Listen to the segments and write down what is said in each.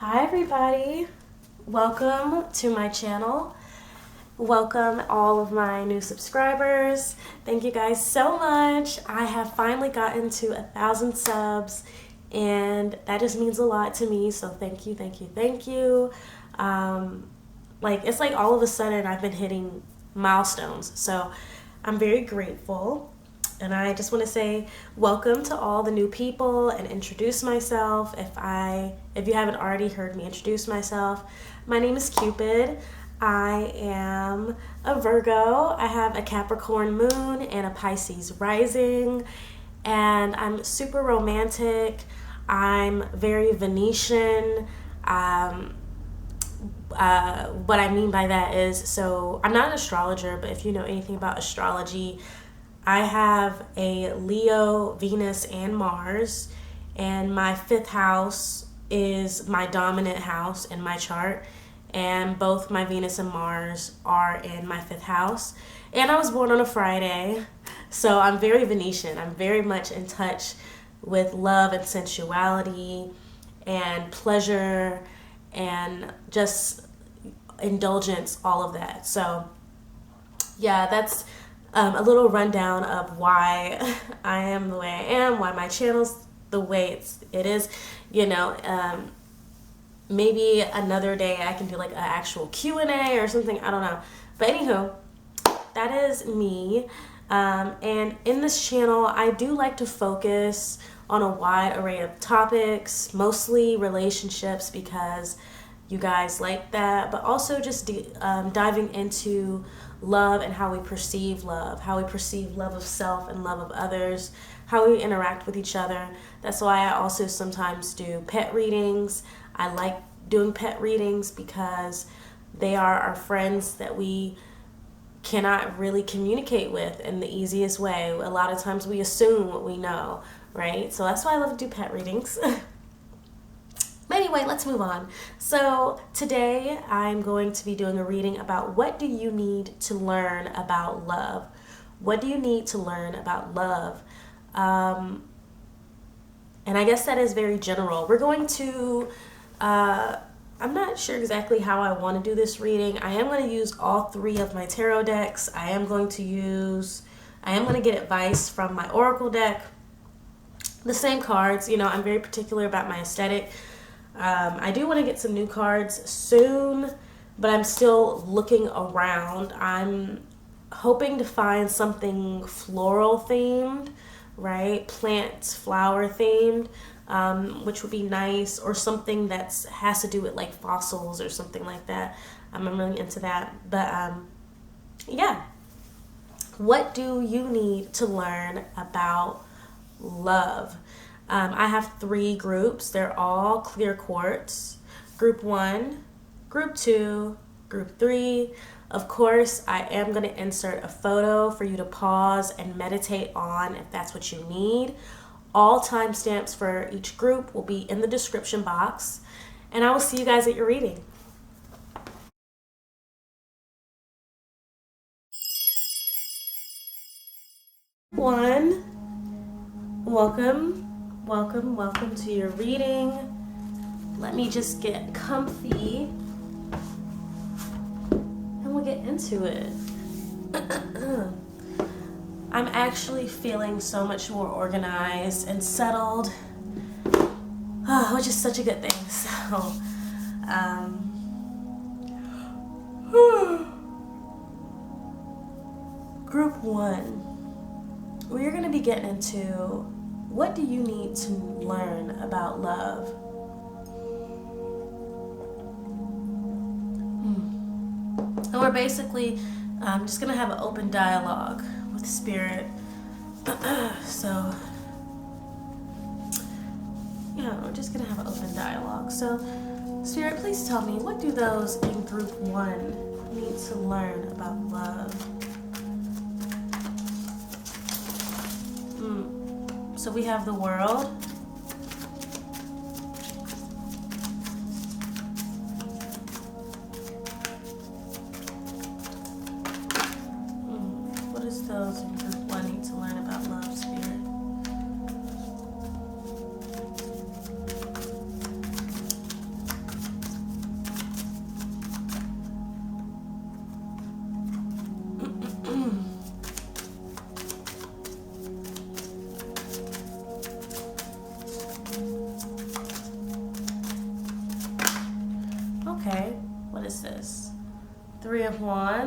Hi everybody, welcome to my channel. Welcome all of my new subscribers. Thank you guys so much. I have finally gotten to 1,000 subs and that just means a lot to me, so thank you, thank you, thank you. It's like all of a sudden I've been hitting milestones, so I'm very grateful. And I just want to say welcome to all the new people and introduce myself. If you haven't already heard me introduce myself, my name is Cupid. I am a Virgo. I have a Capricorn moon and a Pisces rising, and I'm super romantic. I'm very Venetian. What I mean by that is, so I'm not an astrologer, but if you know anything about astrology, I have a Leo, Venus, and Mars, and my fifth house is my dominant house in my chart, and both my Venus and Mars are in my fifth house. And I was born on a Friday, so I'm very Venetian. I'm very much in touch with love and sensuality and pleasure and just indulgence, all of that. So yeah, that's a little rundown of why I am the way I am, why my channel's the way it is. Maybe another day I can do like an actual Q&A or something, I don't know. But anywho, that is me. And in this channel, I do like to focus on a wide array of topics, mostly relationships because you guys like that, but also just diving into love and how we perceive love of self and love of others, how we interact with each other. That's why I also sometimes do pet readings. I like doing pet readings because they are our friends that we cannot really communicate with in the easiest way. A lot of times we assume what we know, right? So that's why I love to do pet readings. But anyway, let's move on. So today I'm going to be doing a reading about what do you need to learn about love? What do you need to learn about love? And I guess that is very general. We're going to, I'm not sure exactly how I want to do this reading. I am going to use all three of my tarot decks. I am going to get advice from my oracle deck. The same cards, I'm very particular about my aesthetic. I do want to get some new cards soon, but I'm still looking around. I'm hoping to find something floral themed, right? Plants, flower themed, which would be nice, or something that has to do with like fossils or something like that. I'm really into that. But yeah, what do you need to learn about love? I have 3 groups. They're all clear quartz. Group 1, Group 2, Group 3. Of course, I am going to insert a photo for you to pause and meditate on if that's what you need. All timestamps for each group will be in the description box. And I will see you guys at your reading. Welcome to your reading. Let me just get comfy and we'll get into it. I'm actually feeling so much more organized and settled, which is such a good thing. So, Group 1, we're going to be getting into what do you need to learn about love? And we're basically just going to have an open dialogue with Spirit. So, yeah, we're just going to have an open dialogue. So, Spirit, please tell me, what do those in Group 1 need to learn about love? So we have the World. What does those in Group 1 need to learn about love, Spirit?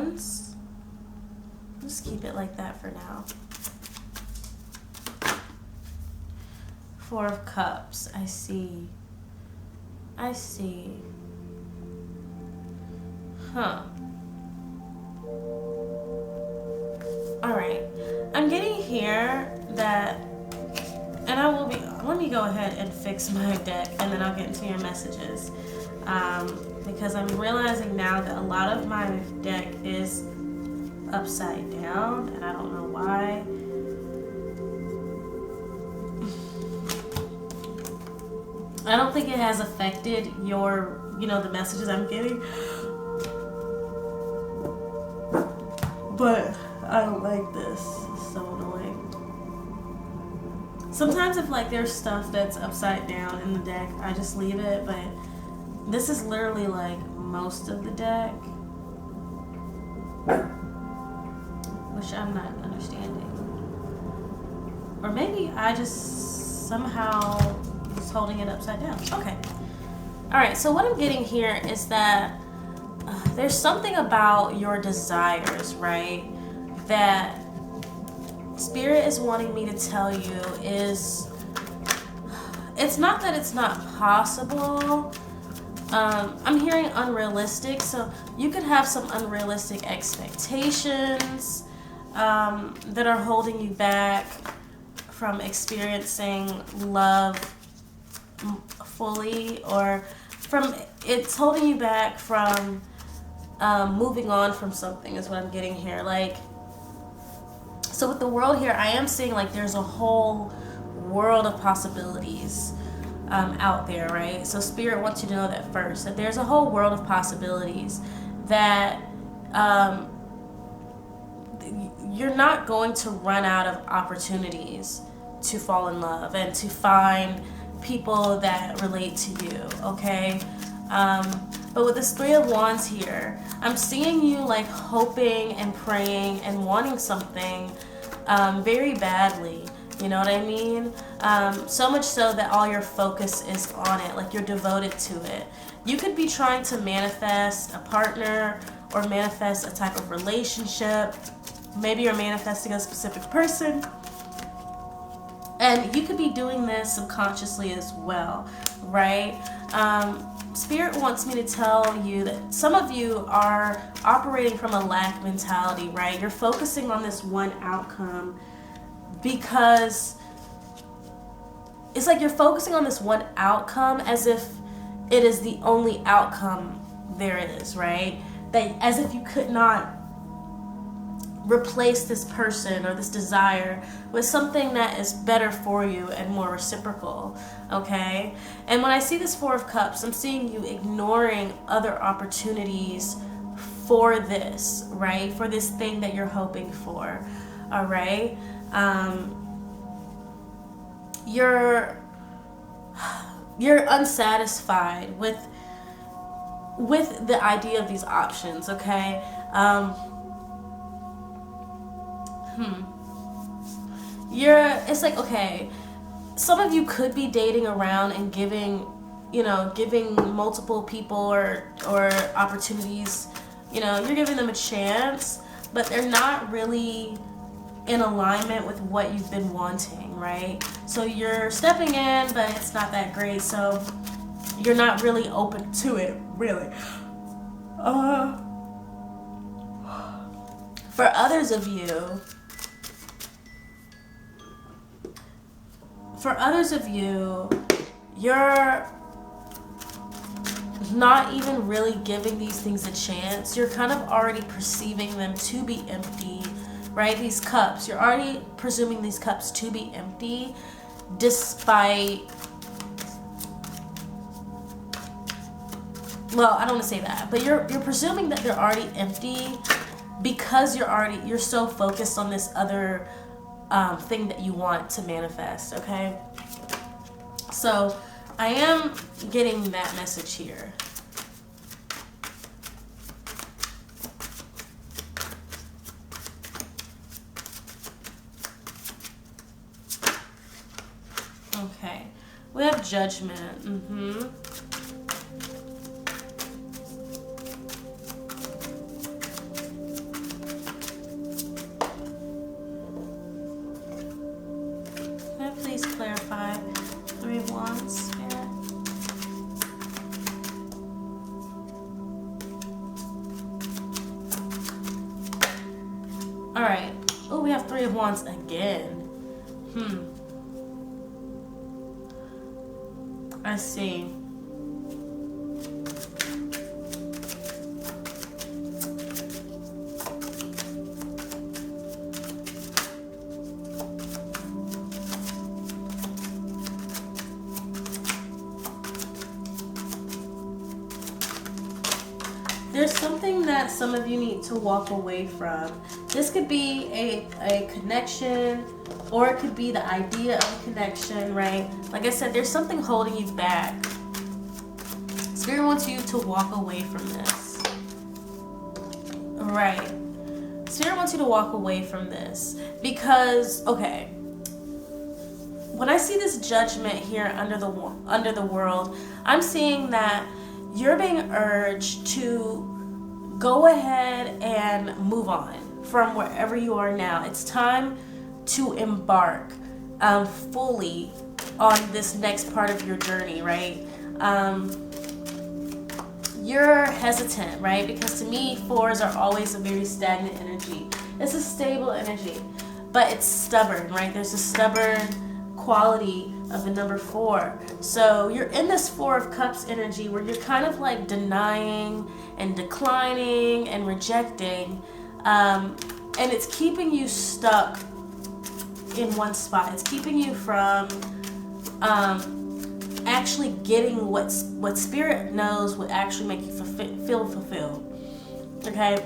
Wands. Just keep it like that for now. Four of Cups. I see. I see. Huh. Alright. I'm getting here that, and I will be, let me go ahead and fix my deck and then I'll get into your messages. Because I'm realizing now that a lot of my deck is upside down and I don't know why. I don't think it has affected your, the messages I'm getting. But I don't like this. It's so annoying. Sometimes if there's stuff that's upside down in the deck, I just leave it, but this is literally most of the deck, which I'm not understanding. Or maybe I just somehow was holding it upside down. Okay. Alright, so what I'm getting here is that there's something about your desires, right, that Spirit is wanting me to tell you is, it's not that it's not possible. I'm hearing unrealistic, so you could have some unrealistic expectations that are holding you back from experiencing love fully, or it's holding you back from moving on from something is what I'm getting here. So with the world here, I am seeing there's a whole world of possibilities out there, right? So Spirit wants you to know that first, that there's a whole world of possibilities, that you're not going to run out of opportunities to fall in love and to find people that relate to you, okay? But with this Three of Wands here, I'm seeing you hoping and praying and wanting something very badly. You know what I mean? So much so that all your focus is on it, you're devoted to it. You could be trying to manifest a partner or manifest a type of relationship. Maybe you're manifesting a specific person. And you could be doing this subconsciously as well, right? Spirit wants me to tell you that some of you are operating from a lack mentality, right? You're focusing on this one outcome because it's you're focusing on this one outcome as if it is the only outcome there is, right? That as if you could not replace this person or this desire with something that is better for you and more reciprocal, okay? And when I see this Four of Cups, I'm seeing you ignoring other opportunities for this, right? For this thing that you're hoping for, all right? You're unsatisfied with the idea of these options, okay? It's okay, some of you could be dating around and giving multiple people or opportunities, you're giving them a chance, but they're not really in alignment with what you've been wanting, right? So you're stepping in, but it's not that great, so you're not really open to it, really. For others of you, you're not even really giving these things a chance. You're kind of already perceiving them to be empty, right? These cups, you're already presuming these cups to be empty, despite, well, I don't want to say that, but you're presuming that they're already empty because you're so focused on this other thing that you want to manifest, okay? So I am getting that message here. Okay, we have Judgment. Oh, we have Three of Wands again. I see. There's something that some of you need to walk away from. This could be a connection, or it could be the idea of a connection, right? Like I said, there's something holding you back. Spirit wants you to walk away from this. Right. Spirit wants you to walk away from this because, okay, when I see this judgment here under the world, I'm seeing that you're being urged to go ahead and move on from wherever you are now. It's time to embark fully on this next part of your journey, right? You're hesitant, right? Because to me, fours are always a very stagnant energy. It's a stable energy, but it's stubborn, right? There's a stubborn quality of the number 4. So you're in this 4 of Cups energy where you're kind of like denying and declining and rejecting, and it's keeping you stuck in one spot. It's keeping you from actually getting what Spirit knows would actually make you feel fulfilled. Okay?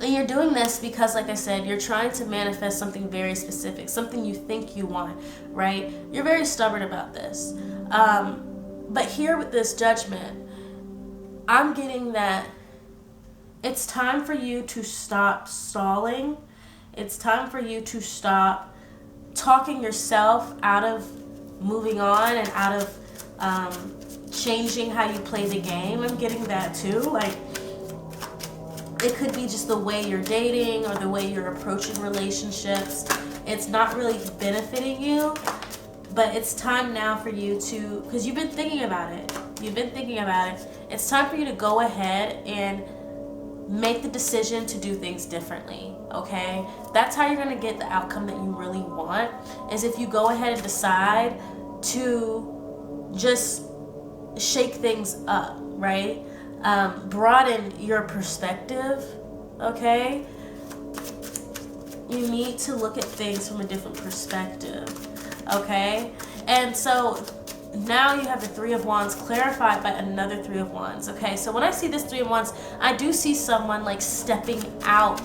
And you're doing this because, like I said, you're trying to manifest something very specific, something you think you want, right? You're very stubborn about this. But here with this judgment, I'm getting that it's time for you to stop stalling. It's time for you to stop talking yourself out of moving on and out of changing how you play the game. I'm getting that too. Like, it could be just the way you're dating or the way you're approaching relationships. It's not really benefiting you, but it's time now for you to, because you've been thinking about it. It's time for you to go ahead and make the decision to do things differently, okay? That's how you're going to get the outcome that you really want, is if you go ahead and decide to just shake things up, right? Broaden your perspective, okay? You need to look at things from a different perspective, okay? And so now you have the Three of Wands clarified by another Three of Wands, okay? So when I see this Three of Wands, I do see someone like stepping out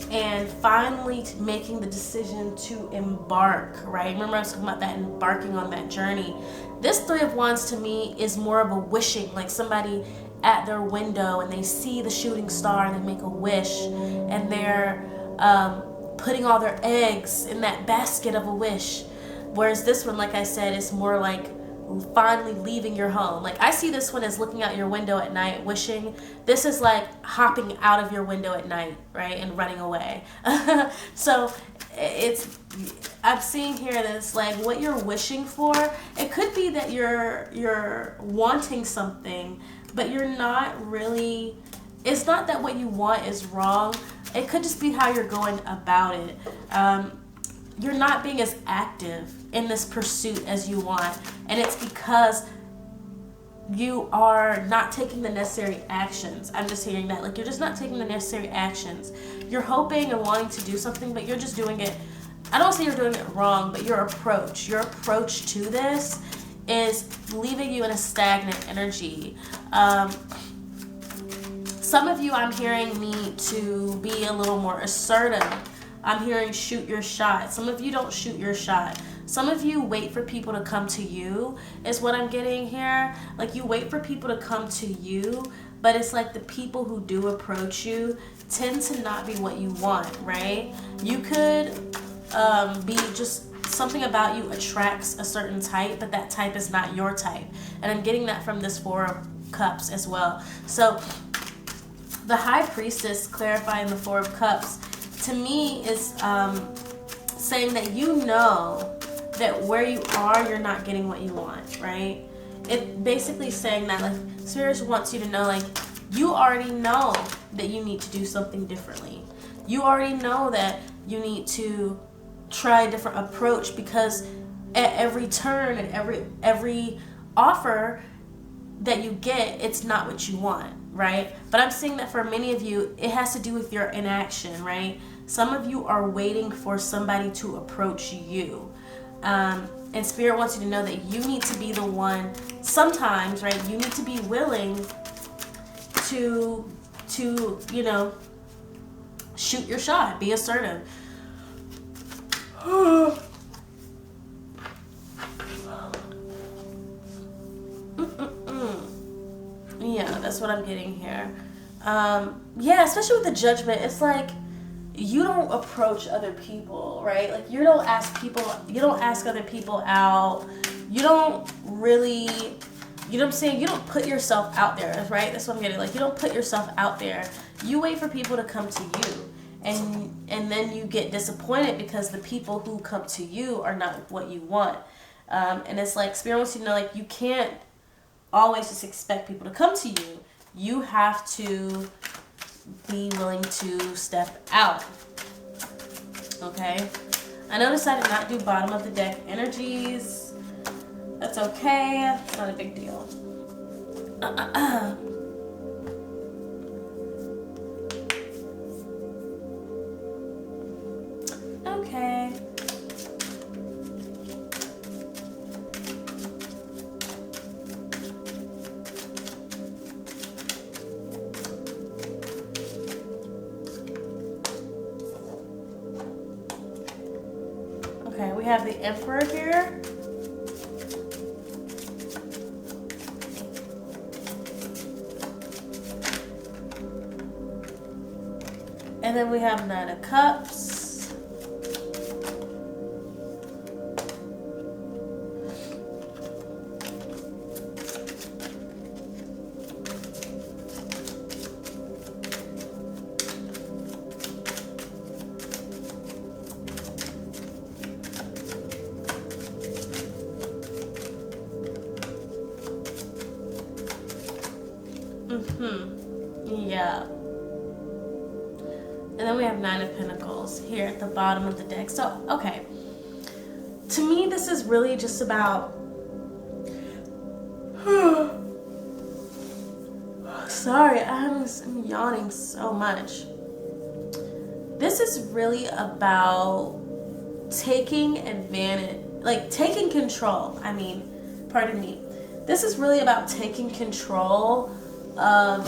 and finally making the decision to embark, right? Remember I was talking about that, embarking on that journey. This Three of Wands to me is more of a wishing, like somebody at their window and they see the shooting star and they make a wish, and they're putting all their eggs in that basket of a wish. Whereas this one, like I said, is more like finally leaving your home. Like, I see this one as looking out your window at night, wishing. This is like hopping out of your window at night, right, and running away. So I'm seeing here that it's like what you're wishing for. It could be that you're wanting something, but you're not really. It's not that what you want is wrong. It could just be how you're going about it. You're not being as active in this pursuit as you want, and it's because you are not taking the necessary actions. I'm just hearing that, like, you're just not taking the necessary actions. You're hoping and wanting to do something, but you're just doing it. I don't say you're doing it wrong, but your approach to this is leaving you in a stagnant energy. Some of you, I'm hearing, need to be a little more assertive. I'm hearing shoot your shot. Some of you don't shoot your shot. Some of you wait for people to come to you, is what I'm getting here. Like, you wait for people to come to you, but it's like the people who do approach you tend to not be what you want, right? You could be just something about you attracts a certain type, but that type is not your type. And I'm getting that from this Four of Cups as well. So the High Priestess clarifying the Four of Cups to me is saying that you know that where you are, you're not getting what you want, right? It basically saying that, like, Spirit wants you to know, like, You already know that you need to do something differently. You already know that you need to try a different approach, because at every turn and every offer that you get, it's not what you want, right? But I'm seeing that for many of you, it has to do with your inaction, right? Some of you are waiting for somebody to approach you. And Spirit wants you to know that you need to be the one. Sometimes, right, you need to be willing to you know, shoot your shot, be assertive. Yeah, that's what I'm getting here. Yeah, especially with the Judgment, it's like you don't approach other people, right? Like you don't ask other people out. You don't really, you know what I'm saying? You don't put yourself out there, right? That's what I'm getting. Like you don't put yourself out there. You wait for people to come to you. And then you get disappointed because the people who come to you are not what you want. And it's like Spirit wants you to know, like, you can't always just expect people to come to you. You have to be willing to step out. Okay? I noticed I did not do bottom of the deck energies. That's okay. It's not a big deal. Okay. Okay, we have the Emperor here. And then we have Nine of Cups. Yeah. And then we have Nine of Pentacles here at the bottom of the deck. So, okay. To me, this is really just about... Sorry, I'm yawning so much. This is really about taking advantage, like taking control. I mean, pardon me. This is really about taking control of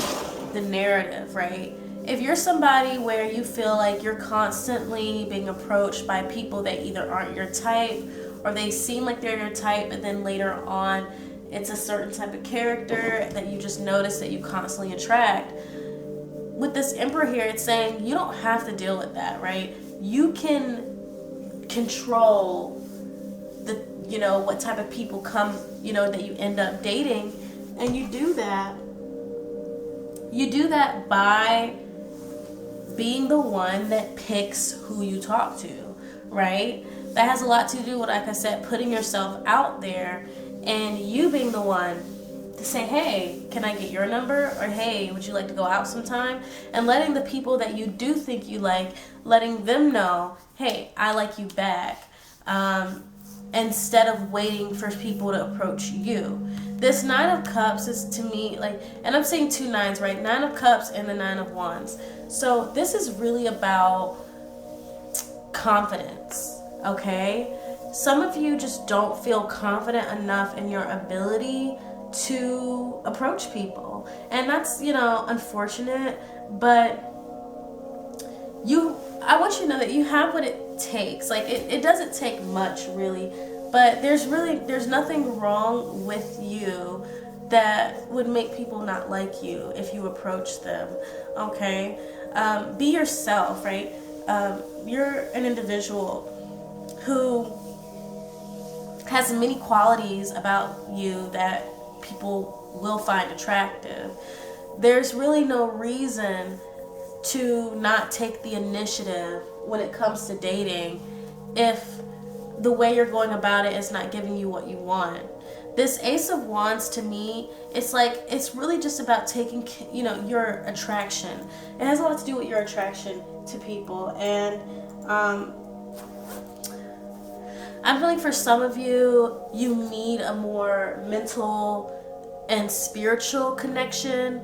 the narrative, right? If you're somebody where you feel like you're constantly being approached by people that either aren't your type or they seem like they're your type, but then later on it's a certain type of character that you just notice that you constantly attract. With this Emperor here, it's saying you don't have to deal with that, right? You can control the, you know, what type of people come, you know, that you end up dating, and you do that. You do that by being the one that picks who you talk to, right? That has a lot to do with, like I said, putting yourself out there and you being the one to say, hey, can I get your number? Or hey, would you like to go out sometime? And letting the people that you do think you like, letting them know, hey, I like you back. Instead of waiting for people to approach you. This Nine of Cups is, to me, like, and I'm saying two nines, right? Nine of Cups and the Nine of Wands. So this is really about confidence, okay? Some of you just don't feel confident enough in your ability to approach people. And that's, you know, unfortunate, but I want you to know that you have what it takes. Like, it doesn't take much, really, but there's nothing wrong with you that would make people not like you if you approach them, okay? Be yourself, right? You're an individual who has many qualities about you that people will find attractive. There's really no reason to not take the initiative when it comes to dating if the way you're going about it is not giving you what you want. this Ace of Wands to me, it's like, it's really just about taking, you know, your attraction. It has a lot to do with your attraction to people. And I'm feeling for some of you, you need a more mental and spiritual connection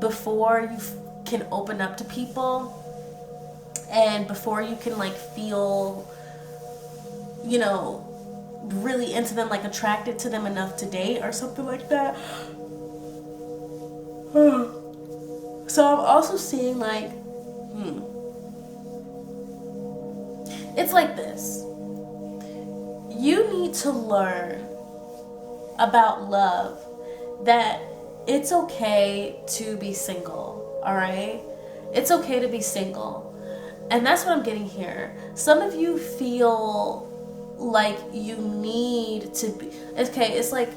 before you can open up to people, and before you can like feel, you know, really into them, like attracted to them enough to date or something like that. So I'm also seeing like, it's like this. You need to learn about love that it's okay to be single, all right? It's okay to be single. And that's what I'm getting here. Some of you feel like you need to be, okay, it's like,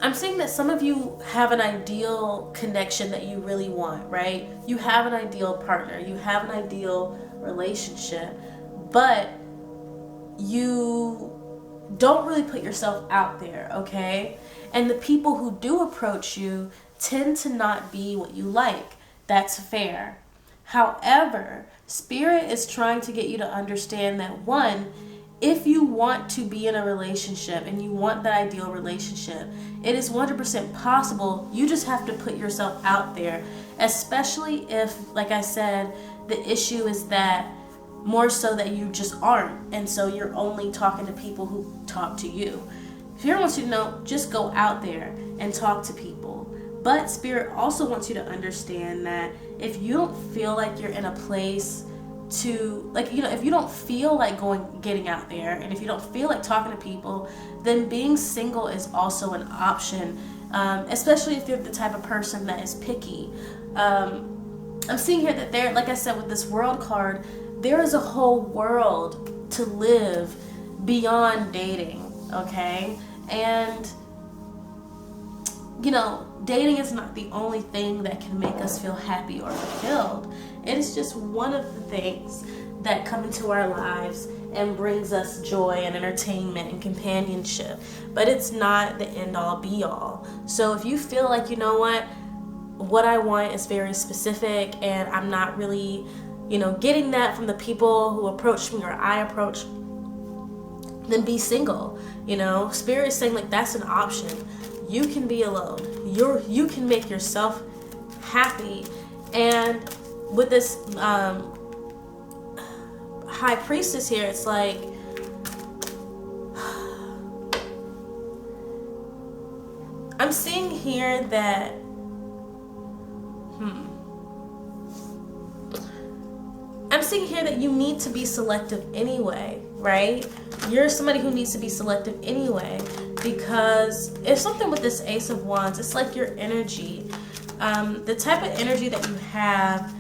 I'm saying that some of you have an ideal connection that you really want, right? You have an ideal partner, you have an ideal relationship, but you don't really put yourself out there, okay? And the people who do approach you tend to not be what you like. That's fair. However, Spirit is trying to get you to understand that, one, if you want to be in a relationship and you want that ideal relationship, it is 100% possible. You just have to put yourself out there, especially if, like I said, the issue is that more so that you just aren't, and so you're only talking to people who talk to you. Spirit wants you to know, just go out there and talk to people. But Spirit also wants you to understand that if you don't feel like you're in a place to, like, you know, if you don't feel like getting out there, and if you don't feel like talking to people, then being single is also an option, especially if you're the type of person that is picky. I'm seeing here that there, like I said, with this World card, there is a whole world to live beyond dating, okay? And, you know, dating is not the only thing that can make us feel happy or fulfilled. It is just one of the things that come into our lives and brings us joy and entertainment and companionship. But it's not the end-all be-all. So if you feel like, you know what I want is very specific and I'm not really, you know, getting that from the people who approach me or I approach, then be single. You know, Spirit is saying like that's an option. You can be alone. You can make yourself happy. And with this High Priestess here, it's like I'm seeing here that I'm seeing here that you need to be selective anyway, right? You're somebody who needs to be selective anyway, because it's something with this Ace of Wands. It's like your energy, the type of energy that you have.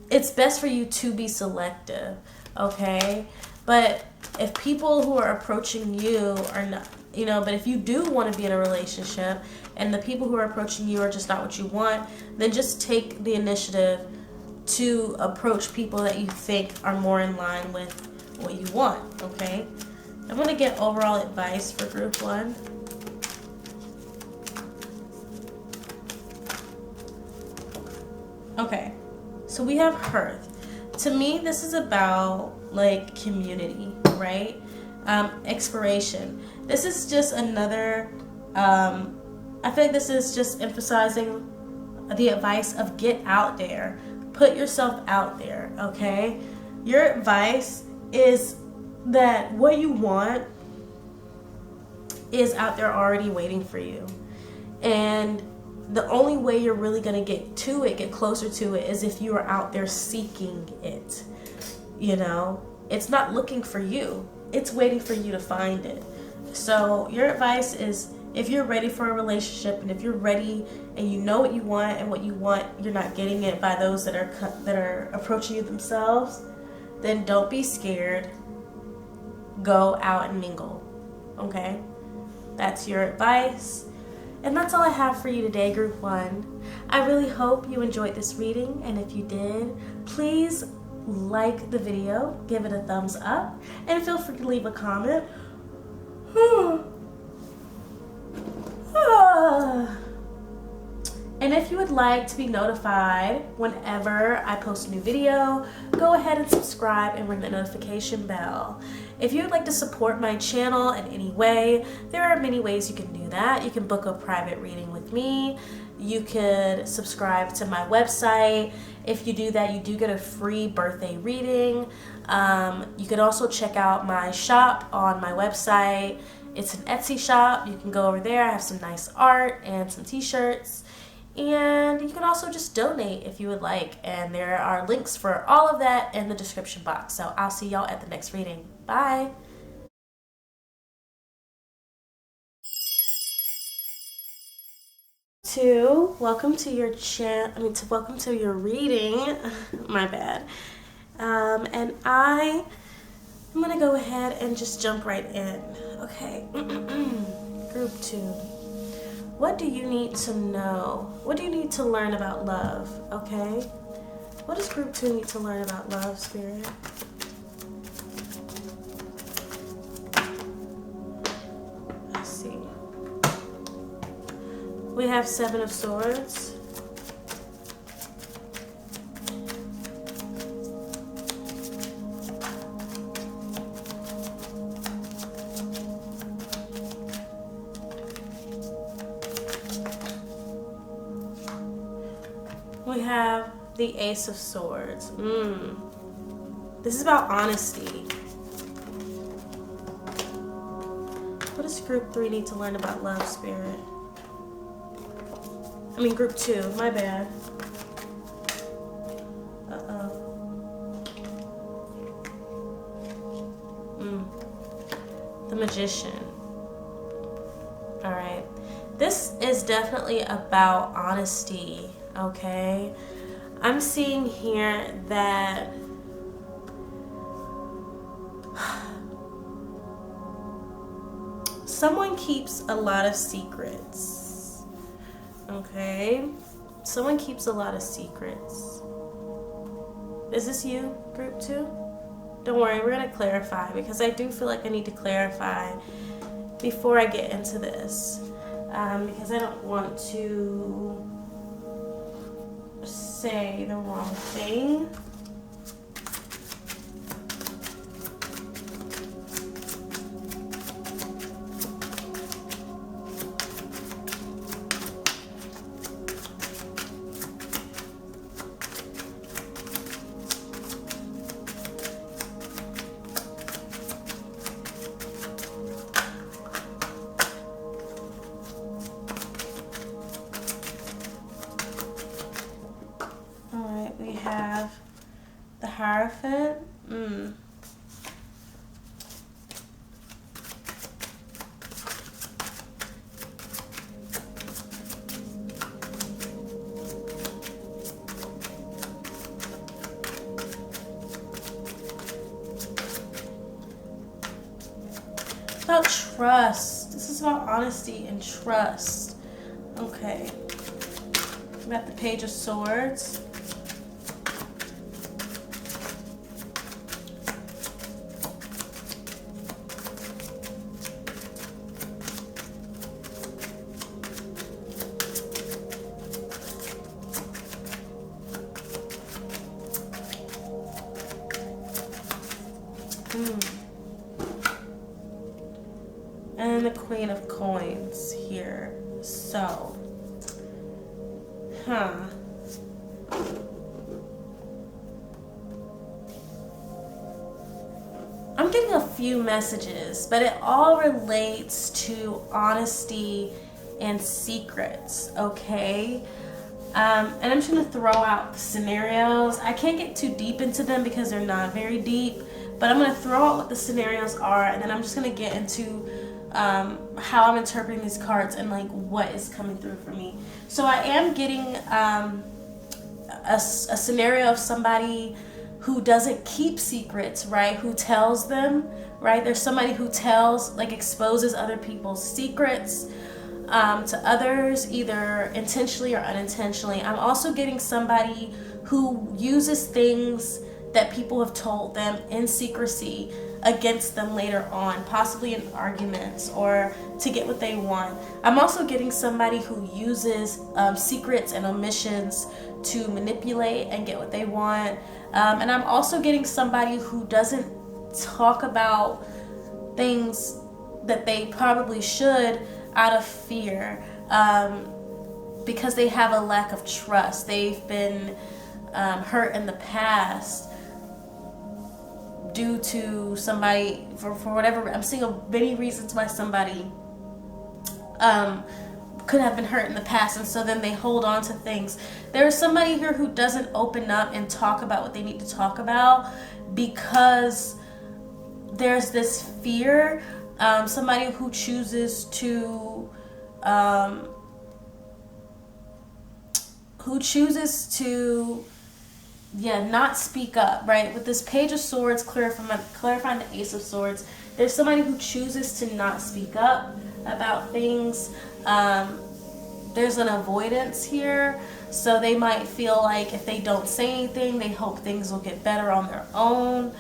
It's best for you to be selective, okay? But if people who are approaching you are not, you know, but if you do want to be in a relationship and the people who are approaching you are just not what you want, then just take the initiative to approach people that you think are more in line with what you want, okay? I'm going to get overall advice for group 1. Okay, so we have Hearth. To me, this is about like community, right? Exploration. This is just another, I feel like this is just emphasizing the advice of get out there. Put yourself out there, okay? Your advice is that what you want is out there already waiting for you. And the only way you're really going to get closer to it, is if you are out there seeking it. You know, it's not looking for you. It's waiting for you to find it. So your advice is, if you're ready for a relationship, and if you're ready and you know what you want, and what you want, you're not getting it by those that are approaching you themselves, then don't be scared. Go out and mingle. Okay? That's your advice. And that's all I have for you today, Group 1. I really hope you enjoyed this reading, and if you did, please like the video, give it a thumbs up, and feel free to leave a comment. would like to be notified whenever I post a new video, go ahead and subscribe and ring the notification bell. If you would like to support my channel in any way, there are many ways you can do that. You can book a private reading with me. You could subscribe to my website. If you do that, you do get a free birthday reading. You can also check out my shop on my website. It's an Etsy shop. You can go over there. I have some nice art and some t-shirts. And you can also just donate if you would like. And there are links for all of that in the description box. So I'll see y'all at the next reading. Bye. Welcome to your welcome to your reading. My bad. And I'm gonna go ahead and just jump right in. Okay. Group 2. What do you need to know? What do you need to learn about love? Okay. What does Group 2 need to learn about love, Spirit? Let's see. We have 7 of Swords. We have the Ace of Swords. This is about honesty. What does Group 3 need to learn about love, Spirit? Group 2, my bad. The Magician. Alright. This is definitely about honesty, okay? I'm seeing here that someone keeps a lot of secrets. Okay, someone keeps a lot of secrets. Is this you, Group 2? Don't worry, we're gonna clarify because I do feel like I need to clarify before I get into this, because I don't want to say the wrong thing. We have the Hierophant. About trust. This is about honesty and trust. Okay. We got the Page of Swords. And the Queen of Coins here. So, I'm getting a few messages, but it all relates to honesty and secrets, okay? And I'm just going to throw out the scenarios. I can't get too deep into them because they're not very deep, but I'm going to throw out what the scenarios are, and then I'm just going to get into how I'm interpreting these cards and like what is coming through for me. So I am getting a scenario of somebody who doesn't keep secrets, right? Who tells them, right? There's somebody who tells, like exposes other people's secrets to others, either intentionally or unintentionally. I'm also getting somebody who uses things that people have told them in secrecy against them later on, possibly in arguments or to get what they want. I'm also getting somebody who uses secrets and omissions to manipulate and get what they want. And I'm also getting somebody who doesn't talk about things that they probably should out of fear, because they have a lack of trust. They've been hurt in the past due to somebody, for whatever. I'm seeing many reasons why somebody could have been hurt in the past, and so then they hold on to things. There's somebody here who doesn't open up and talk about what they need to talk about because there's this fear. Somebody who chooses to not speak up, right? With this Page of Swords clarifying the Ace of Swords, there's somebody who chooses to not speak up about things. There's an avoidance here, so they might feel like if they don't say anything, they hope things will get better on their own.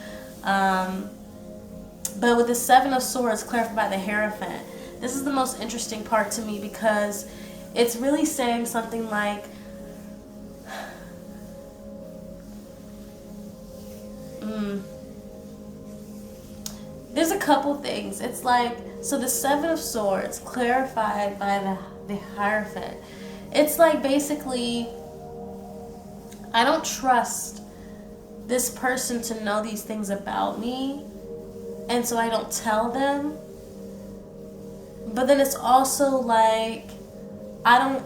But with the Seven of Swords clarified by the Hierophant, this is the most interesting part to me because it's really saying something like, there's a couple things. It's like, so the Seven of Swords clarified by the Hierophant, it's like basically, I don't trust this person to know these things about me, and so I don't tell them. But then it's also like, I don't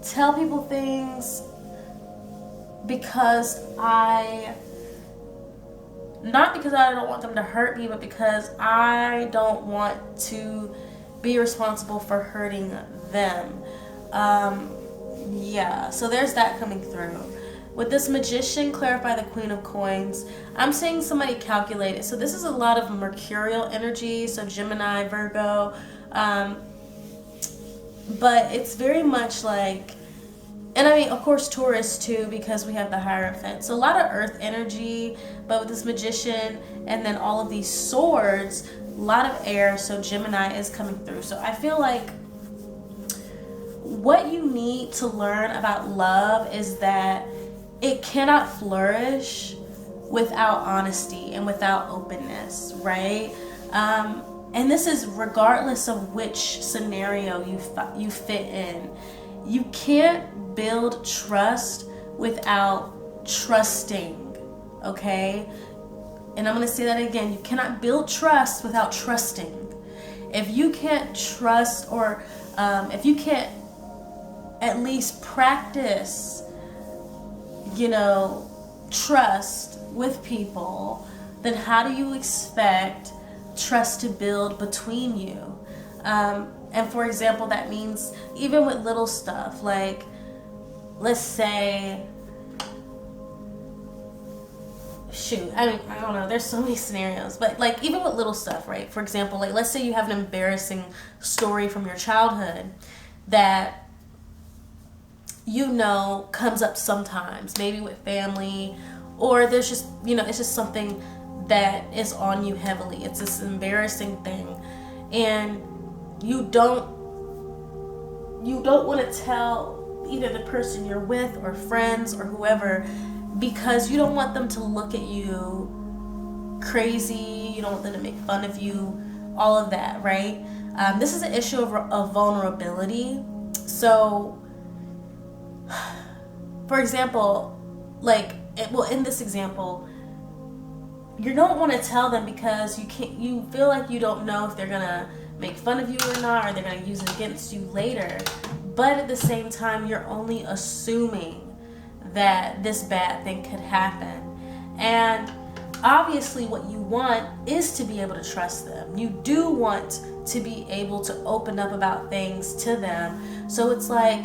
tell people things because not because I don't want them to hurt me, but because I don't want to be responsible for hurting them. Yeah, so there's that coming through. With this Magician, clarify the Queen of Coins, I'm seeing somebody calculated. So this is a lot of mercurial energy, so Gemini, Virgo. But it's very much like, and I mean, of course, Taurus too, because we have the Hierophant. So a lot of earth energy, but with this Magician and then all of these swords, a lot of air, so Gemini is coming through. So I feel like what you need to learn about love is that it cannot flourish without honesty and without openness, right? And this is regardless of which scenario you fit in. You can't build trust without trusting, okay? And I'm going to say that again. You cannot build trust without trusting. If you can't trust, or if you can't at least practice, trust with people, then how do you expect trust to build between you? And for example, that means even with little stuff, like, let's say, I don't know, there's so many scenarios, but like even with little stuff, right? For example, like let's say you have an embarrassing story from your childhood that comes up sometimes, maybe with family, or there's just, it's just something that is on you heavily. It's this embarrassing thing, and you don't want to tell either the person you're with or friends or whoever, because you don't want them to look at you crazy, you don't want them to make fun of you, all of that, right? This is an issue of vulnerability. So for example, in this example, you don't want to tell them because you feel like you don't know if they're gonna make fun of you or not, or they're gonna use it against you later. But at the same time, you're only assuming that this bad thing could happen. And obviously what you want is to be able to trust them. You do want to be able to open up about things to them. So it's like,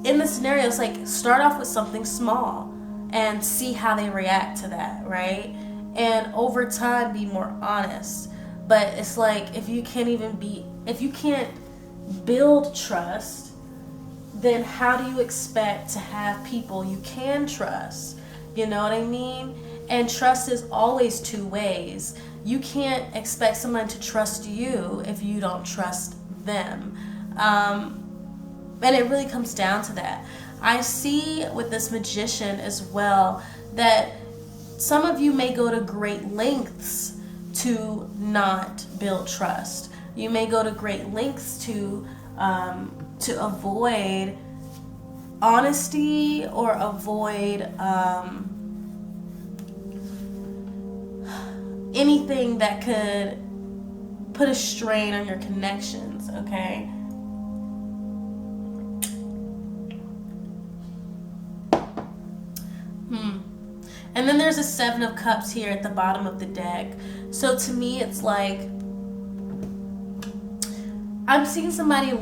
in the scenario, it's like, start off with something small and see how they react to that, right? And over time, be more honest. But it's like, if you can't build trust, then how do you expect to have people you can trust? You know what I mean? And trust is always two ways. You can't expect someone to trust you if you don't trust them. And it really comes down to that. I see with this Magician as well that some of you may go to great lengths to not build trust. You may go to great lengths to avoid honesty or avoid anything that could put a strain on your connections, okay? And then there's a Seven of Cups here at the bottom of the deck. So to me, it's like I'm seeing somebody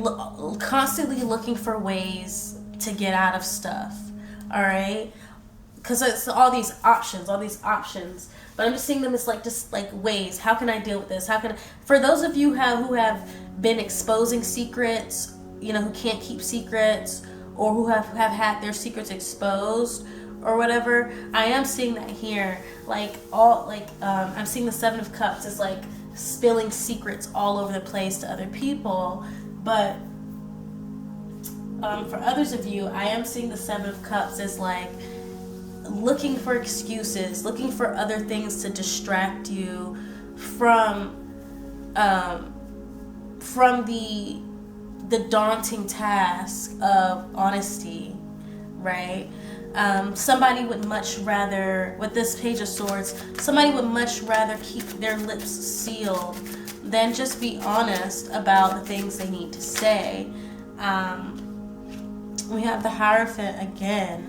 constantly looking for ways to get out of stuff, all right? Because it's all these options. But I'm just seeing them as just ways. How can I deal with this? For those of you who have been exposing secrets, who can't keep secrets, or who have had their secrets exposed, or whatever, I am seeing that here. I'm seeing the Seven of Cups as spilling secrets all over the place to other people. But for others of you, I am seeing the Seven of Cups as looking for excuses, looking for other things to distract you from the daunting task of honesty, right? Somebody would much rather, with this Page of Swords, somebody would much rather keep their lips sealed than just be honest about the things they need to say. We have the Hierophant again.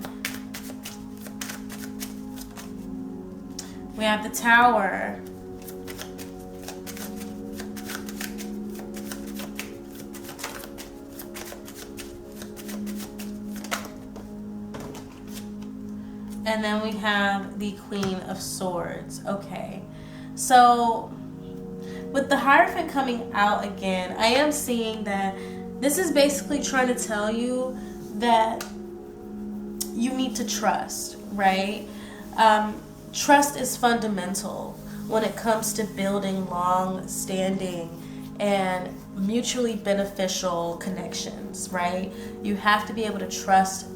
We have the Tower. And then we have the Queen of Swords. Okay. So with the Hierophant coming out again, I am seeing that this is basically trying to tell you that you need to trust, right? Trust is fundamental when it comes to building long-standing and mutually beneficial connections, right? You have to be able to trust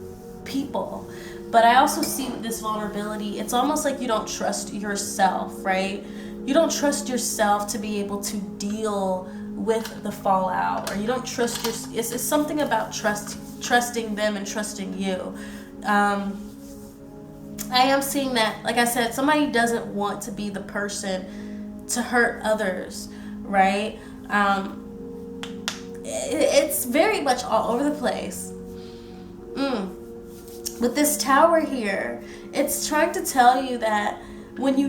people. But I also see with this vulnerability, it's almost like you don't trust yourself, right? You don't trust yourself to be able to deal with the fallout, or you don't trust it's something about trusting them and trusting you. I am seeing that, like I said, somebody doesn't want to be the person to hurt others, right? It's very much all over the place. With this Tower here, it's trying to tell you that when you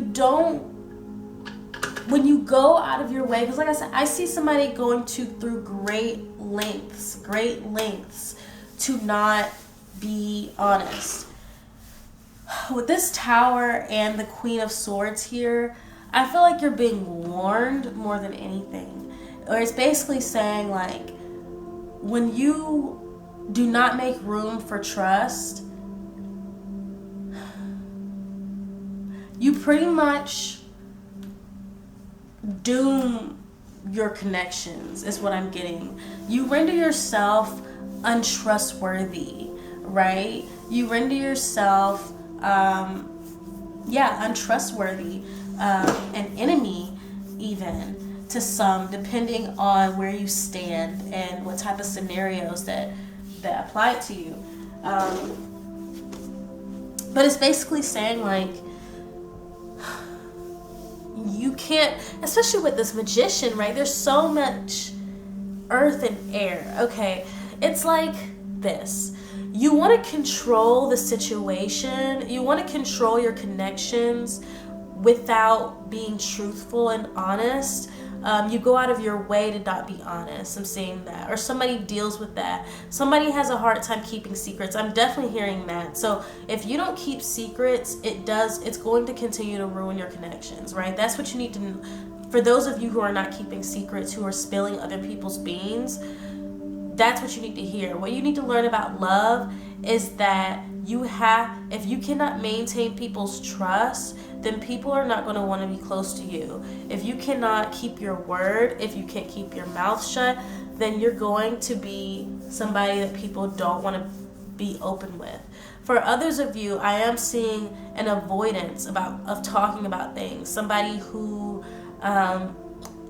go out of your way, because like I said, I see somebody going through great lengths to not be honest. With this Tower and the Queen of Swords here, I feel like you're being warned more than anything. Or it's basically saying when you do not make room for trust, you pretty much doom your connections, is what I'm getting. You render yourself untrustworthy, right? You render yourself, untrustworthy, an enemy even to some, depending on where you stand and what type of scenarios that apply to you. But it's basically saying you can't, especially with this Magician, right? There's so much earth and air. Okay, it's like this. You want to control the situation. You want to control your connections without being truthful and honest. You go out of your way to not be honest. I'm seeing that. Or somebody deals with that. Somebody has a hard time keeping secrets. I'm definitely hearing that. So if you don't keep secrets, it's going to continue to ruin your connections, right? That's what you need to, for those of you who are not keeping secrets, who are spilling other people's beans, that's what you need to hear. What you need to learn about love is that if you cannot maintain people's trust, then people are not going to want to be close to you. If you cannot keep your word, if you can't keep your mouth shut, then you're going to be somebody that people don't want to be open with. For others of you, I am seeing an avoidance of talking about things. Somebody who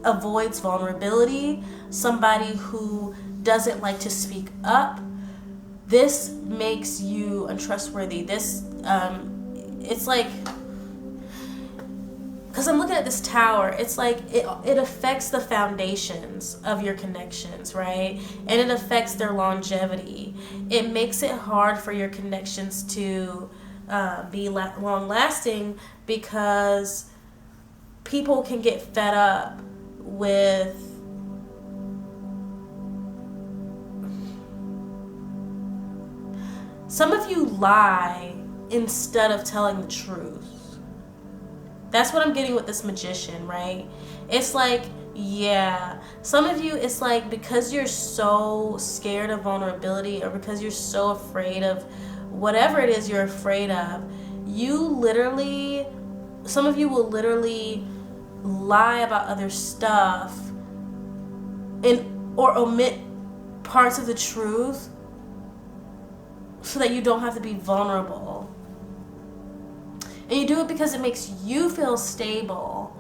avoids vulnerability, somebody who doesn't like to speak up. This makes you untrustworthy. It's like, because I'm looking at this tower, it's like it affects the foundations of your connections, right? And it affects their longevity. It makes it hard for your connections to be long-lasting, because people can get fed up with some of you lie instead of telling the truth. That's what I'm getting with this magician, right? It's like, yeah, some of you, it's like because you're so scared of vulnerability, or because you're so afraid of whatever it is you're afraid of, some of you will literally lie about other stuff or omit parts of the truth so that you don't have to be vulnerable. And you do it because it makes you feel stable.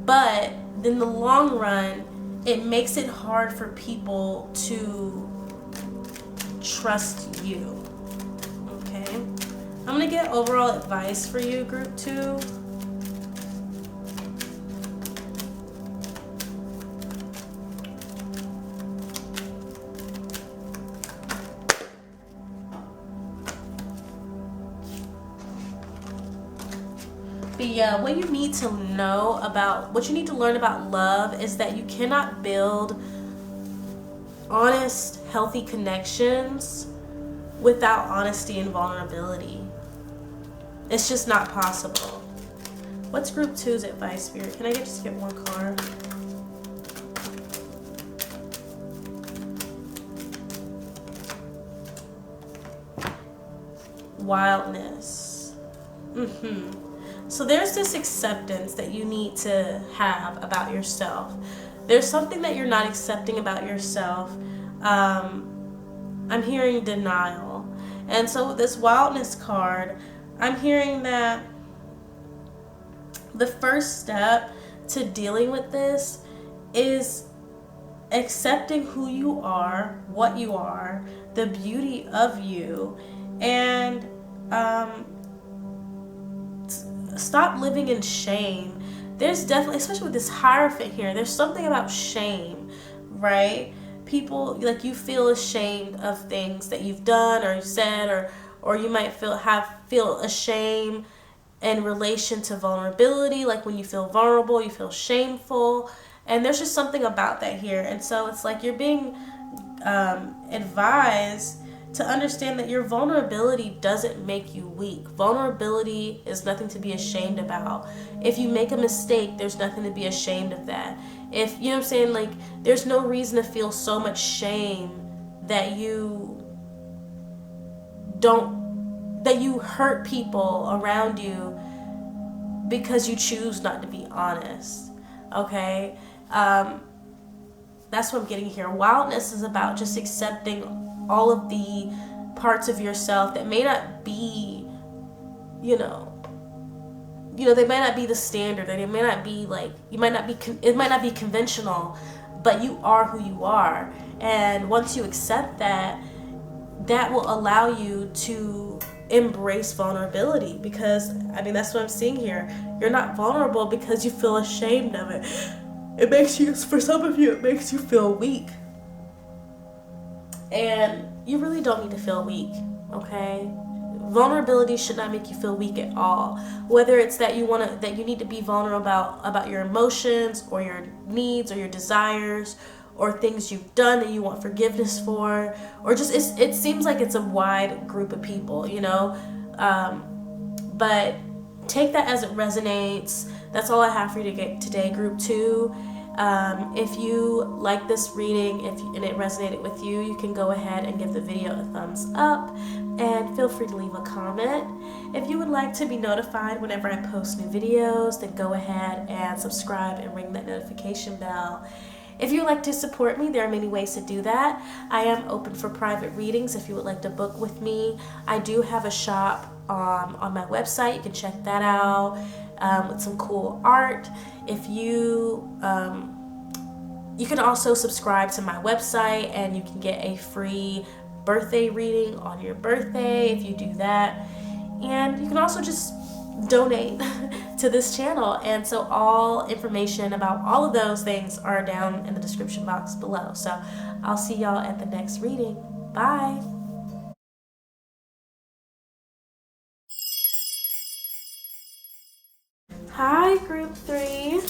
But in the long run, it makes it hard for people to trust you. Okay? I'm going to get overall advice for you, group 2. But yeah, what you need to learn about love is that you cannot build honest, healthy connections without honesty and vulnerability. It's just not possible. What's group 2's advice, Spirit? Can I just get one card? Wildness. So there's this acceptance that you need to have about yourself. There's something that you're not accepting about yourself. I'm hearing denial. And so with this wildness card, I'm hearing that the first step to dealing with this is accepting who you are, what you are, the beauty of you, and stop living in shame. There's definitely, especially with this Hierophant here, there's something about shame, right? People, like, you feel ashamed of things that you've done or said, or you might feel ashamed in relation to vulnerability. Like when you feel vulnerable, you feel shameful, and there's just something about that here. And so it's like you're being advised to understand that your vulnerability doesn't make you weak. Vulnerability is nothing to be ashamed about. If you make a mistake, there's nothing to be ashamed of that. If, you know what I'm saying, like, there's no reason to feel so much shame that you hurt people around you because you choose not to be honest. Okay? That's what I'm getting here. Wildness is about just accepting all of the parts of yourself that may not be, they might not be the standard, and it may not be like, it might not be conventional, but you are who you are. And once you accept that, that will allow you to embrace vulnerability, because, that's what I'm seeing here. You're not vulnerable because you feel ashamed of it. It makes you, for some of you, it makes you feel weak. And you really don't need to feel weak, okay? Vulnerability should not make you feel weak at all. Whether it's that you need to be vulnerable about your emotions or your needs or your desires or things you've done that you want forgiveness for, or just it seems like it's a wide group of people, but take that as it resonates. That's all I have for you to get today, group 2. If you like this reading and it resonated with you, you can go ahead and give the video a thumbs up and feel free to leave a comment. If you would like to be notified whenever I post new videos, then go ahead and subscribe and ring that notification bell. If you would like to support me, there are many ways to do that. I am open for private readings if you would like to book with me. I do have a shop on my website. You can check that out with some cool art. If you can also subscribe to my website and you can get a free birthday reading on your birthday if you do that. And you can also just donate to this channel. And so all information about all of those things are down in the description box below. So I'll see y'all at the next reading. Bye. Hi, Group 3.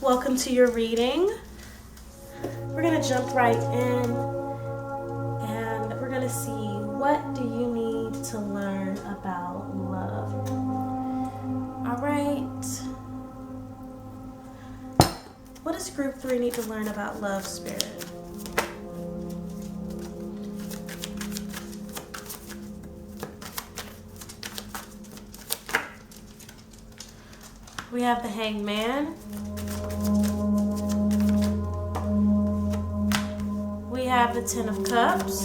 Welcome to your reading. We're going to jump right in and we're going to see, what do you need to learn about love? All right. What does Group 3 need to learn about love, Spirit? We have the Hanged Man. We have the Ten of Cups.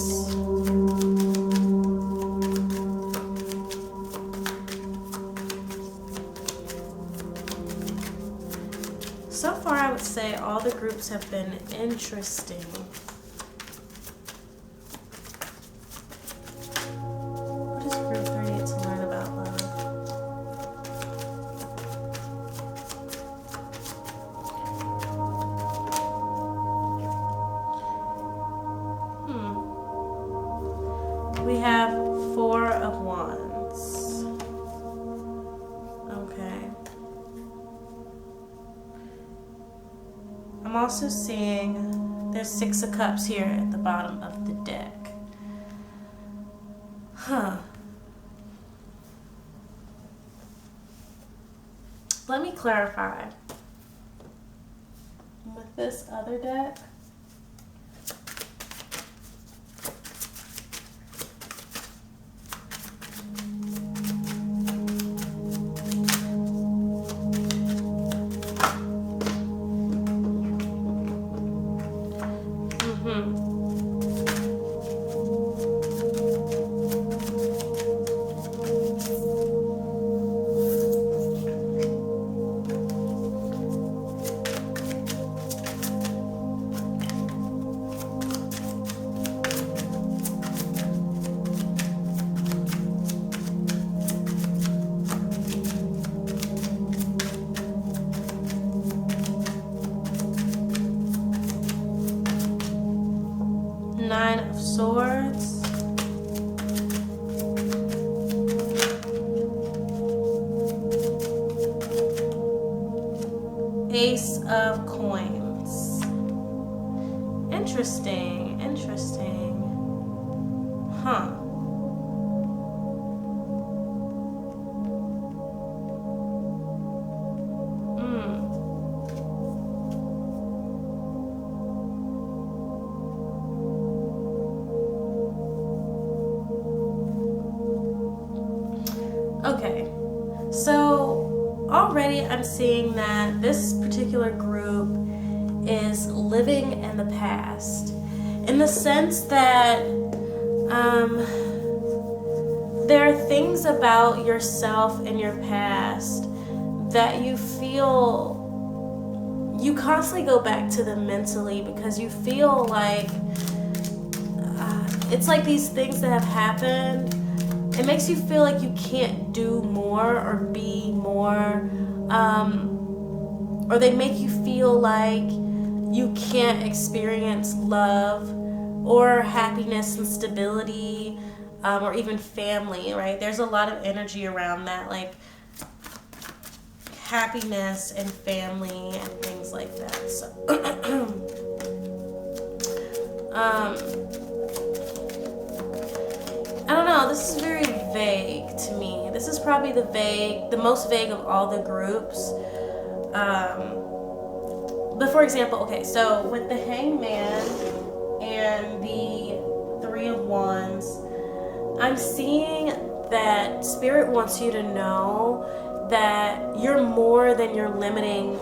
So far, I would say all the groups have been interesting. What does Group 3 need to learn about love? We have Four of Wands. Okay. I'm also seeing there's Six of Cups here at the bottom of the deck. Let me clarify. With this other deck, Nine of Swords, Ace of Coins. Interesting, interesting. Huh. Okay, so already I'm seeing that this particular group is living in the past, in the sense that there are things about yourself in your past that you feel you constantly go back to them mentally, because you feel like it's like these things that have happened, it makes you feel like you can't do more or be more, or they make you feel like you can't experience love or happiness and stability, or even family, right? There's a lot of energy around that, like happiness and family and things like that. So I don't know, this is very vague to me. This is probably the most vague of all the groups. but for example, okay, so with the Hangman and the Three of Wands, I'm seeing that Spirit wants you to know that you're more than your limiting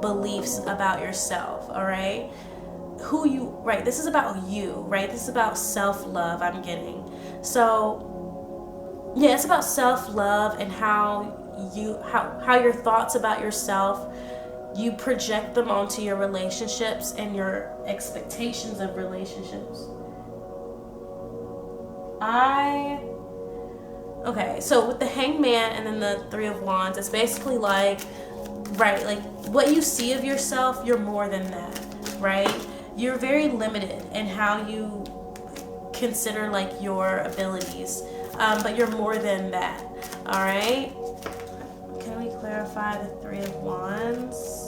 beliefs about yourself, all right? Right, this is about you, right? This is about self-love, I'm getting. So, yeah, it's about self-love and how your thoughts about yourself, you project them onto your relationships and your expectations of relationships. Okay, so with the Hangman and then the Three of Wands, it's basically like, right, like what you see of yourself, you're more than that, right? You're very limited in how you consider like your abilities, but you're more than that, all right? Can we clarify the Three of Wands?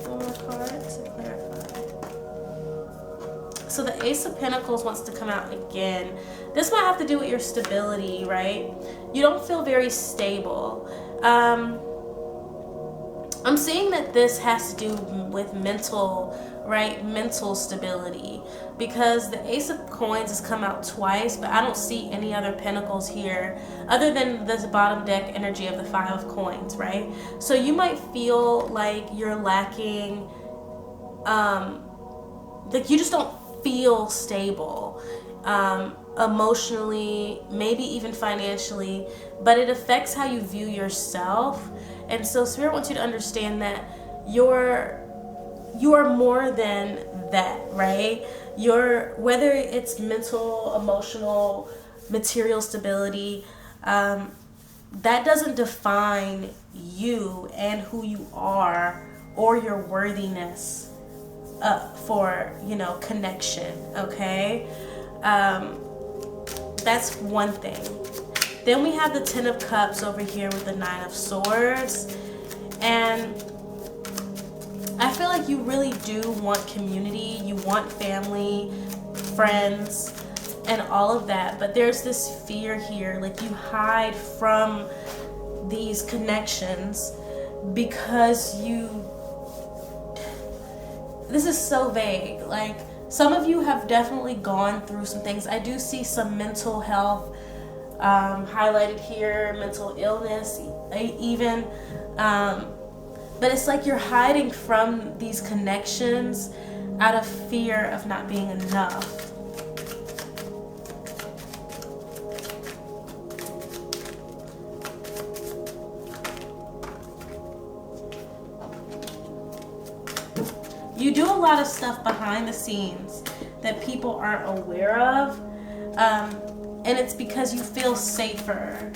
One more card to clarify. So the Ace of Pentacles wants to come out again. This might have to do with your stability, right? You don't feel very stable. I'm seeing that this has to do with mental, right? Mental stability, because the Ace of Coins has come out twice, but I don't see any other pentacles here other than this bottom deck energy of the Five of Coins, right? So you might feel like you're lacking, like you just don't feel stable, emotionally, maybe even financially, but it affects how you view yourself. And so Spirit wants you to understand that you are more than that, right? Whether it's mental, emotional, material stability, that doesn't define you and who you are or your worthiness for, connection, okay? That's one thing. Then we have the Ten of Cups over here with the Nine of Swords. And I feel like you really do want community. You want family, friends, and all of that. But there's this fear here. Like you hide from these connections because this is so vague. Like some of you have definitely gone through some things. I do see some mental health highlighted here, mental illness even, but it's like you're hiding from these connections out of fear of not being enough. You do a lot of stuff behind the scenes that people aren't aware of, and it's because you feel safer.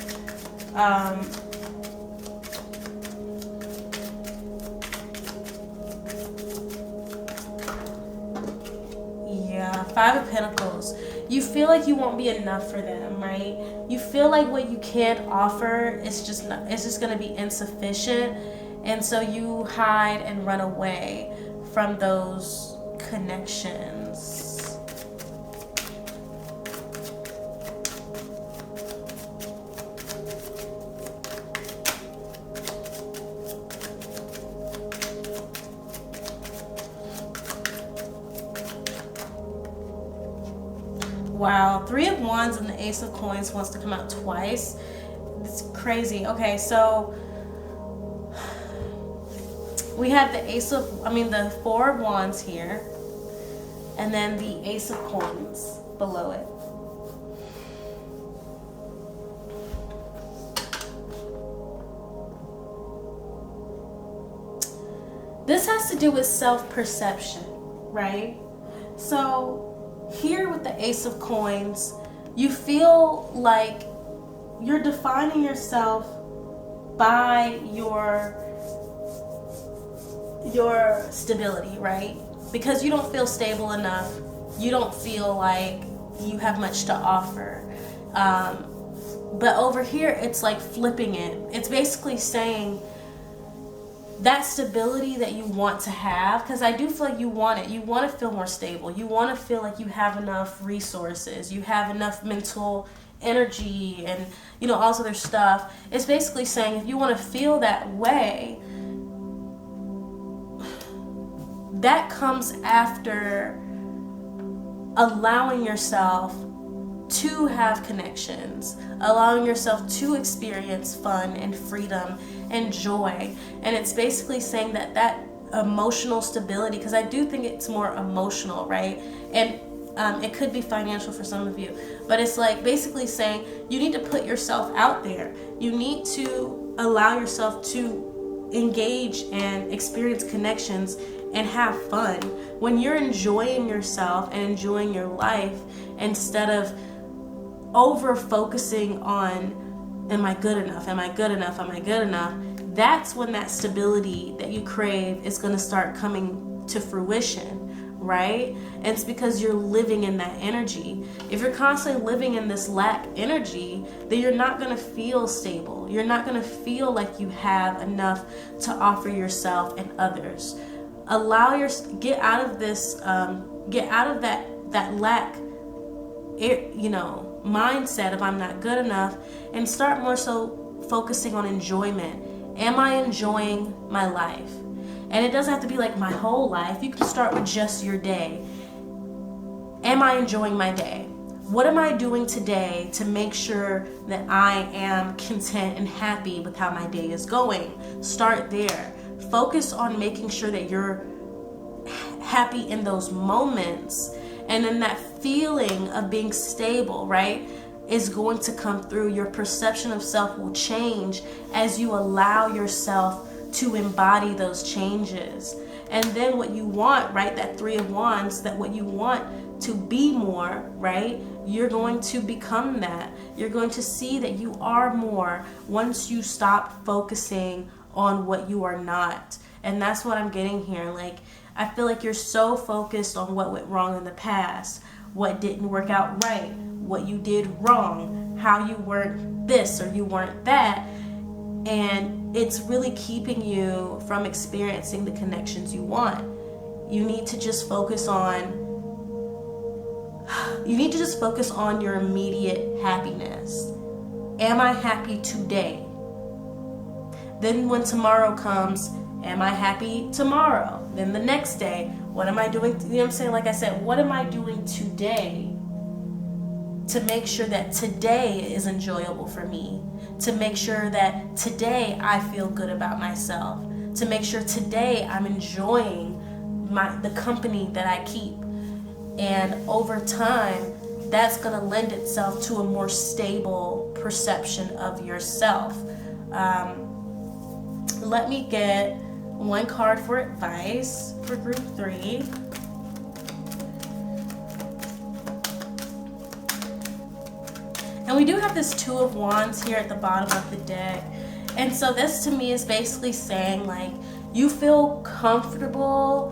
Yeah, Five of Pentacles. You feel like you won't be enough for them, right? You feel like what you can't offer is just going to be insufficient, and so you hide and run away from those connections. Wow, Three of Wands and the Ace of Coins wants to come out twice. It's crazy. Okay, so we have the Four of Wands here, and then the Ace of Coins below it. This has to do with self-perception, right? So here with the Ace of Coins, you feel like you're defining yourself by your stability, right? Because you don't feel stable enough. You don't feel like you have much to offer. But over here, it's like flipping it. It's basically saying that stability that you want to have, because I do feel like you want it. You want to feel more stable. You want to feel like you have enough resources. You have enough mental energy and, all this other stuff. It's basically saying if you want to feel that way, that comes after allowing yourself to have connections, allowing yourself to experience fun and freedom and joy. And it's basically saying that emotional stability, because I do think it's more emotional, right? And it could be financial for some of you, but it's like basically saying you need to put yourself out there. You need to allow yourself to engage and experience connections and have fun. When you're enjoying yourself and enjoying your life, instead of over focusing on, am I good enough? Am I good enough? Am I good enough? That's when that stability that you crave is going to start coming to fruition, right? And it's because you're living in that energy. If you're constantly living in this lack energy, then you're not going to feel stable. You're not going to feel like you have enough to offer yourself and others. Get out of this, get out of that lack, mindset of I'm not good enough, and start more so focusing on enjoyment. Am I enjoying my life? And it doesn't have to be like my whole life. You can start with just your day. Am I enjoying my day? What am I doing today to make sure that I am content and happy with how my day is going? Start there. Focus on making sure that you're happy in those moments. And then that feeling of being stable, right, is going to come through. Your perception of self will change as you allow yourself to embody those changes. And then what you want, right, that 3 of Wands, that what you want to be more, right, you're going to become that. You're going to see that you are more once you stop focusing on what you are not. And that's what I'm getting here. Like, I feel like you're so focused on what went wrong in the past, what didn't work out right, what you did wrong, how you weren't this or you weren't that. And it's really keeping you from experiencing the connections you want. You need to just focus on your immediate happiness. Am I happy today? Then when tomorrow comes, am I happy tomorrow? Then the next day, what am I doing? You know what I'm saying? Like I said, what am I doing today to make sure that today is enjoyable for me? To make sure that today I feel good about myself? To make sure today I'm enjoying the company that I keep? And over time, that's going to lend itself to a more stable perception of yourself. Let me get one card for advice for group 3. And we do have this 2 of Wands here at the bottom of the deck. And so this to me is basically saying, like, you feel comfortable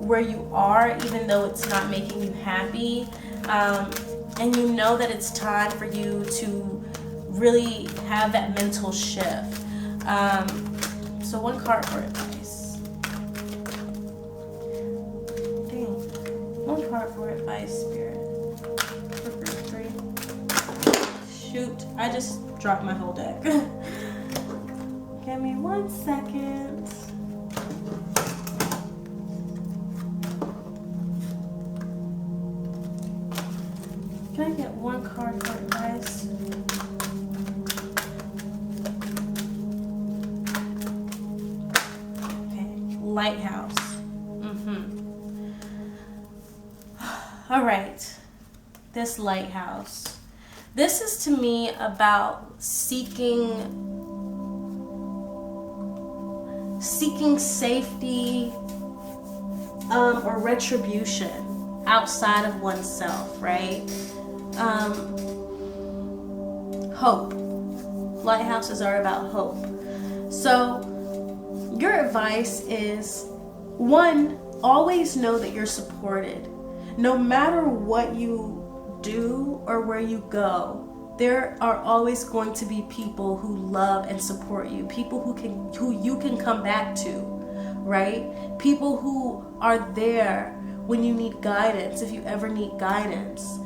where you are, even though it's not making you happy. And you know that it's time for you to really have that mental shift. So one card for advice. Dang. One card for advice, Spirit. For group 3. Shoot, I just dropped my whole deck. Give me 1 second. Can I get one card for advice? Lighthouse. All right. This lighthouse. This is to me about seeking safety or retribution outside of oneself, right? Hope. Lighthouses are about hope. So your advice is, 1, always know that you're supported. No matter what you do or where you go, there are always going to be people who love and support you. People who you can come back to, right? People who are there when you need guidance, if you ever need guidance.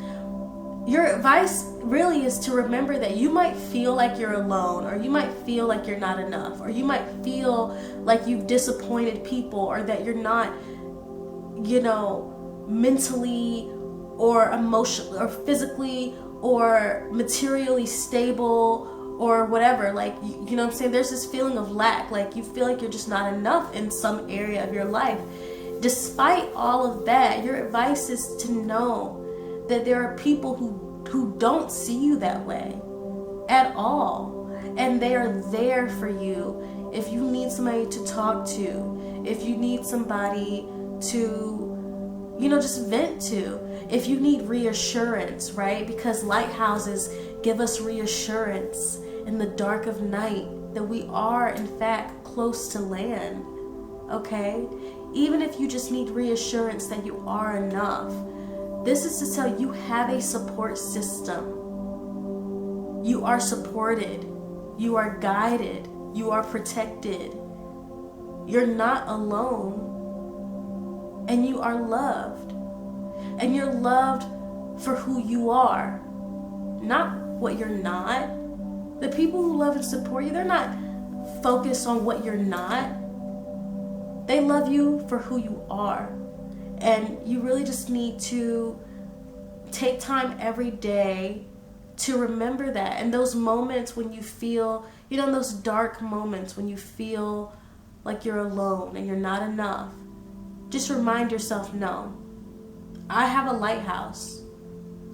Your advice really is to remember that you might feel like you're alone, or you might feel like you're not enough, or you might feel like you've disappointed people, or that you're not you know, mentally or emotionally or physically or materially stable or whatever. Like, you know what I'm saying? There's this feeling of lack. Like, you feel like you're just not enough in some area of your life. Despite all of that, your advice is to know that there are people who don't see you that way at all. And they are there for you if you need somebody to talk to, if you need somebody to, you know, just vent to, if you need reassurance, right? Because lighthouses give us reassurance in the dark of night that we are, in fact, close to land, okay? Even if you just need reassurance that you are enough, this is to tell you have a support system. You are supported. You are guided. You are protected. You're not alone. And you are loved. And you're loved for who you are, not what you're not. The people who love and support you, they're not focused on what you're not. They love you for who you are. And you really just need to take time every day to remember that. And those moments when you feel, you know, those dark moments when you feel like you're alone and you're not enough, just remind yourself, no, I have a lighthouse.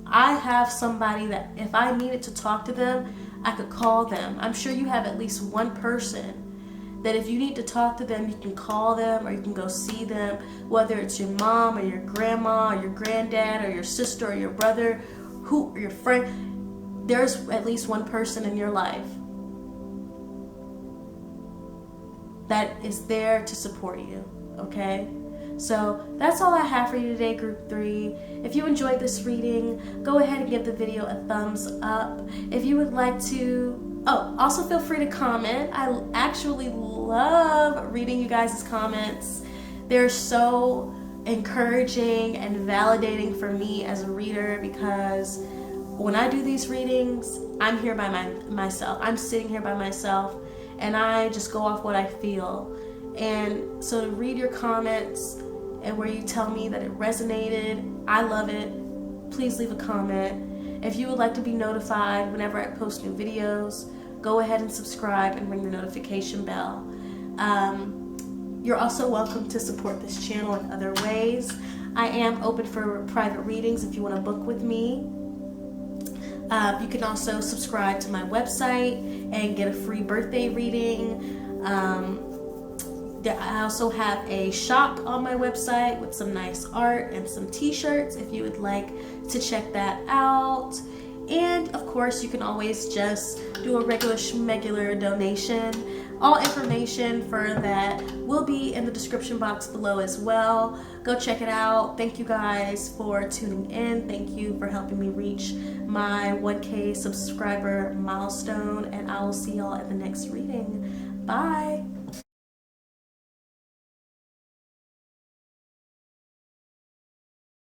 I have somebody that if I needed to talk to them, I could call them. I'm sure you have at least one person that if you need to talk to them, you can call them or you can go see them, whether it's your mom or your grandma or your granddad or your sister or your brother, or your friend. There's at least one person in your life that is there to support you, okay? So that's all I have for you today, Group 3. If you enjoyed this reading, go ahead and give the video a thumbs up. If you would like to, also feel free to comment. I actually love reading you guys' comments. They're so encouraging and validating for me as a reader, because when I do these readings, I'm here by myself. I'm sitting here by myself and I just go off what I feel. And so to read your comments and where you tell me that it resonated, I love it. Please leave a comment. If you would like to be notified whenever I post new videos, go ahead and subscribe and ring the notification bell. You're also welcome to support this channel in other ways. I am open for private readings if you want to book with me. You can also subscribe to my website and get a free birthday reading. I also have a shop on my website with some nice art and some t-shirts if you would like to check that out. And of course, you can always just do a regular schmegular donation. All information for that will be in the description box below as well. Go check it out. Thank you guys for tuning in. Thank you for helping me reach my 1K subscriber milestone. And I will see y'all at the next reading. Bye.